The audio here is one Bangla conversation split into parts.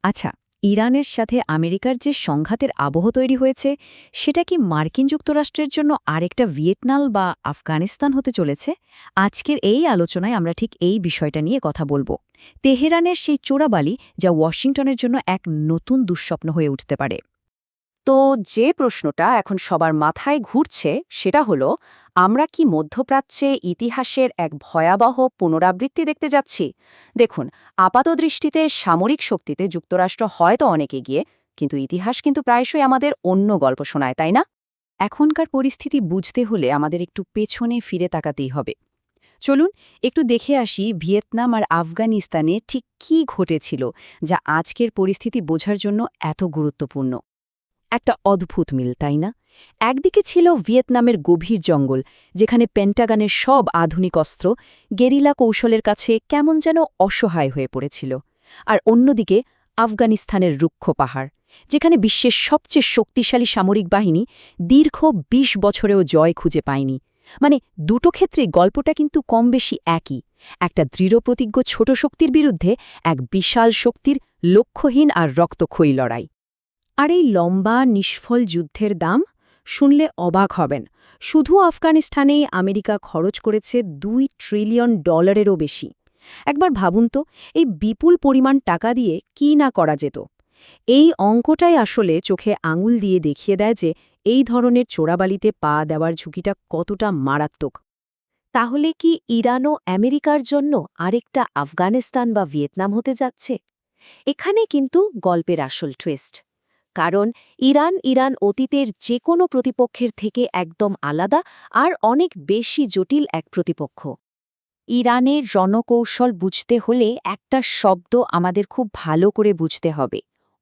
আচ্ছা, ইরানের সাথে আমেরিকার যে সংঘাতের আবহ তৈরি হয়েছে, সেটা কি মার্কিন যুক্তরাষ্ট্রের জন্য আরেকটা ভিয়েতনাম বা আফগানিস্তান হতে চলেছে? আজকের এই আলোচনায় আমরা ঠিক এই বিষয়টা নিয়ে কথা বলবো। তেহরানের সেই চোরাবালি যা ওয়াশিংটনের জন্য এক নতুন দুঃস্বপ্ন হয়ে উঠতে পারে। তো যে প্রশ্নটা এখন সবার মাথায় ঘুরছে সেটা হলো, আমরা কি মধ্যপ্রাচ্যে ইতিহাসের এক ভয়াবহ পুনরাবৃত্তি দেখতে যাচ্ছি? দেখুন, আপাতদৃষ্টিতে সামরিক শক্তিতে যুক্তরাষ্ট্র হয়তো অনেক এগিয়ে, কিন্তু ইতিহাস কিন্তু প্রায়শই আমাদের অন্য গল্প শোনায়, তাই না? এখনকার পরিস্থিতি বুঝতে হলে আমাদের একটু পেছনে ফিরে তাকাতেই হবে। চলুন একটু দেখে আসি ভিয়েতনাম আর আফগানিস্তানে ঠিক কী ঘটেছিল, যা আজকের পরিস্থিতি বোঝার জন্য এত গুরুত্বপূর্ণ। একটা অদ্ভুত মিল, তাই না? একদিকে ছিল ভিয়েতনামের গভীর জঙ্গল, যেখানে পেন্টাগনের সব আধুনিক অস্ত্র গেরিলা কৌশলের কাছে কেমন যেন অসহায় হয়ে পড়েছিল। আর অন্যদিকে আফগানিস্তানের রুক্ষ পাহাড়, যেখানে বিশ্বের সবচেয়ে শক্তিশালী সামরিক বাহিনী দীর্ঘ ২০ বছরেও জয় খুঁজে পায়নি। মানে দুটো ক্ষেত্রে গল্পটা কিন্তু কম বেশি একই। একটা দৃঢ়প্রতিজ্ঞ ছোট শক্তির বিরুদ্ধে এক বিশাল শক্তির লক্ষ্যহীন আর রক্তক্ষয়ী লড়াই। আর এই লম্বা নিষ্ফল যুদ্ধের দাম শুনলে অবাক হবেন। শুধু আফগানিস্তানেই আমেরিকা খরচ করেছে $2 ট্রিলিয়ন বেশি। একবার ভাবুন তো, এই বিপুল পরিমাণ টাকা দিয়ে কি না করা যেত। এই অঙ্কটাই আসলে চোখে আঙুল দিয়ে দেখিয়ে দেয় যে এই ধরনের চোরাবালিতে পা দেওয়ার ঝুঁকিটা কতটা মারাত্মক। তাহলে কি ইরান ও আমেরিকার জন্য আরেকটা আফগানিস্তান বা ভিয়েতনাম হতে যাচ্ছে? এখানে কিন্তু গল্পের আসল টুইস্ট। কারণ ইরান অতীতের যে কোনো প্রতিপক্ষের থেকে একদম আলাদা আর অনেক বেশি জটিল এক প্রতিপক্ষ। ইরানের রণকৌশল বুঝতে হলে একটা শব্দ আমাদের খুব ভালো করে বুঝতে হবে: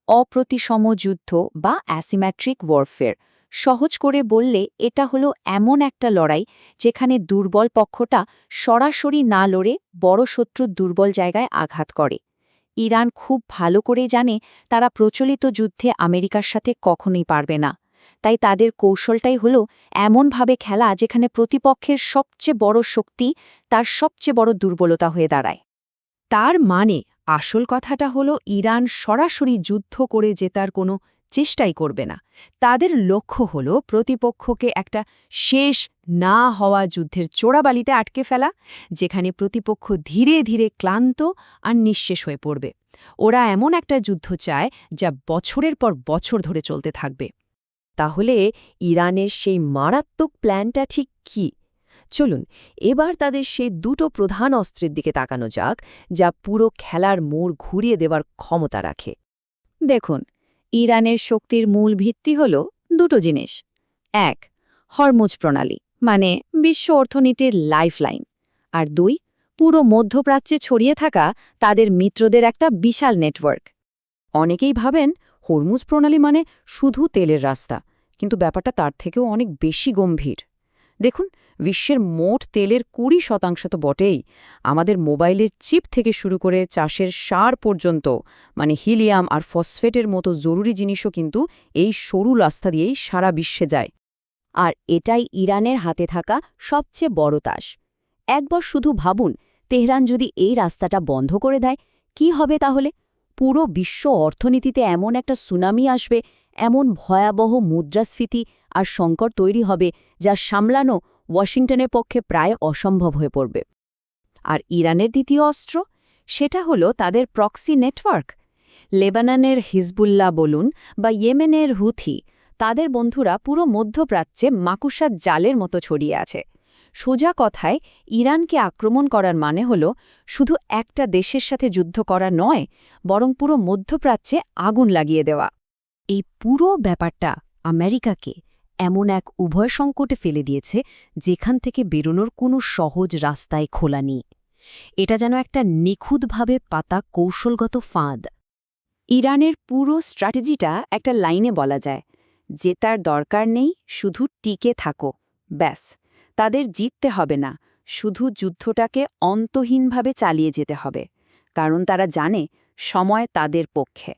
অপ্রতিসম যুদ্ধ বা অ্যাসিমেট্রিক ওয়ারফেয়ার। সহজ করে বললে এটা হলো এমন একটা লড়াই যেখানে দুর্বল পক্ষটা সরাসরি না লড়ে বড় শত্রুর দুর্বল জায়গায় আঘাত করে। ইরান খুব ভালো করে জানে তারা প্রচলিত যুদ্ধে আমেরিকার সাথে কখনোই পারবে না। তাই তাদের কৌশলটাই হলো এমনভাবে খেলা যেখানে প্রতিপক্ষের সবচেয়ে বড় শক্তি তার সবচেয়ে বড় দুর্বলতা হয়ে দাঁড়ায়। তার মানে আসল কথাটা হলো ইরান সরাসরি যুদ্ধ করে জেতার কোনো চেষ্টাই করবে না। তাদের লক্ষ্য হলো প্রতিপক্ষকে একটা শেষ না হওয়া যুদ্ধের চোরাবালিতে আটকে ফেলা, যেখানে প্রতিপক্ষ ধীরে ধীরে ক্লান্ত আর নিঃশেষ হয়ে পড়বে। ওরা এমন একটা যুদ্ধ চায় যা বছরের পর বছর ধরে চলতে থাকবে। তাহলে ইরানের সেই মারাত্মক প্ল্যানটা ঠিক কী? চলুন এবার তাদের সেই দুটো প্রধান অস্ত্রের দিকে তাকানো যাক, যা পুরো খেলার মোড় ঘুরিয়ে দেবার ক্ষমতা রাখে। দেখুন, ইরানের শক্তির মূল ভিত্তি হল দুটো জিনিস। এক, হরমুজ প্রণালী, মানে বিশ্ব অর্থনীতির লাইফলাইন। আর দুই, পুরো মধ্যপ্রাচ্যে ছড়িয়ে থাকা তাদের মিত্রদের একটা বিশাল নেটওয়ার্ক। অনেকেই ভাবেন হরমুজ প্রণালী মানে শুধু তেলের রাস্তা, কিন্তু ব্যাপারটা তার থেকেও অনেক বেশি গম্ভীর। দেখুন, বিশ্বের মোট তেলের 20% তো বটেই। আমাদের মোবাইলের চিপ থেকে শুরু করে চাষের সার পর্যন্ত, মানে হিলিয়াম আর ফসফেটের মতো জরুরি জিনিসও কিন্তু এই সরু রাস্তা দিয়েই সারা বিশ্বে যায়। আর এটাই ইরানের হাতে থাকা সবচেয়ে বড় তাস। একবার শুধু ভাবুন, তেহরান যদি এই রাস্তাটা বন্ধ করে দেয়, কি হবে তাহলে? পুরো বিশ্ব অর্থনীতিতে এমন একটা সুনামি আসবে, এমন ভয়াবহ মুদ্রাস্ফীতি আর সংকট তৈরি হবে যা সামলানো ওয়াশিংটনের পক্ষে প্রায় অসম্ভব হয়ে পড়বে। আর ইরানের দ্বিতীয় অস্ত্র, সেটা হলো তাদের প্রক্সি নেটওয়ার্ক। লেবাননের হিজবুল্লাহ বলুন বা ইয়েমেনের হুথি, তাদের বন্ধুরা পুরো মধ্যপ্রাচ্যে মাকুসার জালের মতো ছড়িয়ে আছে। সোজা কথায়, ইরানকে আক্রমণ করার মানে হল শুধু একটা দেশের সাথে যুদ্ধ করা নয়, বরং পুরো মধ্যপ্রাচ্যে আগুন লাগিয়ে দেওয়া। এই পুরো ব্যাপারটা আমেরিকাকে এমন এক উভয় সংকটে ফেলে দিয়েছে, যেখান থেকে বেরোনোর কোনো সহজ রাস্তায় খোলা নেই। এটা যেন একটা নিখুঁতভাবে পাতা কৌশলগত ফাঁদ। ইরানের পুরো স্ট্র্যাটেজিটা একটা লাইনে বলা যায়: জেতার দরকার নেই, শুধু টিকে থাকো, ব্যাস। তাদের জিততে হবে না, শুধু যুদ্ধটাকে অন্তহীনভাবে চালিয়ে যেতে হবে, কারণ তারা জানে সময় তাদের পক্ষে।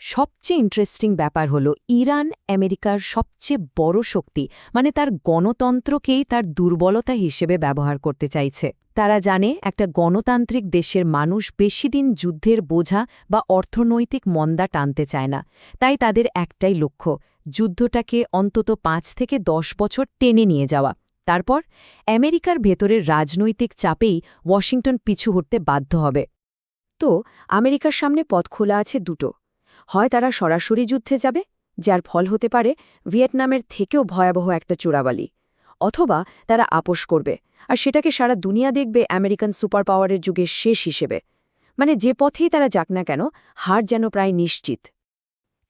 সবচেয়ে ইন্টারেস্টিং ব্যাপার হলো ইরান আমেরিকার সবচেয়ে বড় শক্তি, মানে তার গণতন্ত্রকেই তার দুর্বলতা হিসেবে ব্যবহার করতে চাইছে। তারা জানে একটা গণতান্ত্রিক দেশের মানুষ বেশি দিন যুদ্ধের বোঝা বা অর্থনৈতিক মন্দা টানতে চায় না, তাই তাদের একটাই লক্ষ্য, যুদ্ধটাকে অন্তত ৫ থেকে ১০ বছর টেনে নিয়ে যাওয়া। তারপর আমেরিকার ভেতরের রাজনৈতিক চাপেই ওয়াশিংটন পিছু হটতে বাধ্য হবে। তো আমেরিকার সামনে পথ খোলা আছে দুটো। হয় তারা সরাসরি যুদ্ধে যাবে, যার ফল হতে পারে ভিয়েতনামের থেকেও ভয়াবহ একটা চোরাবালি, অথবা তারা আপোস করবে, আর সেটাকে সারা দুনিয়া দেখবে আমেরিকান সুপার পাওয়ারের যুগের শেষ হিসেবে। মানে যে পথেই তারা যাক না কেন, হার যেন প্রায় নিশ্চিত।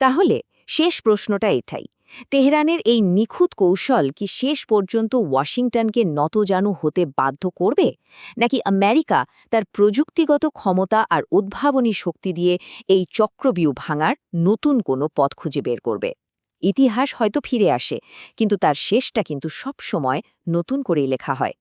তাহলে শেষ প্রশ্নটা এটাই, তেহরানের এই নিখুঁত কৌশল কি শেষ পর্যন্ত ওয়াশিংটনকে নতজানু হতে বাধ্য করবে, নাকি আমেরিকা তার প্রযুক্তিগত ক্ষমতা আর উদ্ভাবনী শক্তি দিয়ে এই চক্রব্যূহ ভাঙার নতুন কোনো পথ খুঁজে বের করবে? ইতিহাস হয়তো ফিরে আসে, কিন্তু তার শেষটা কিন্তু সব সময় নতুন করেই লেখা হয়।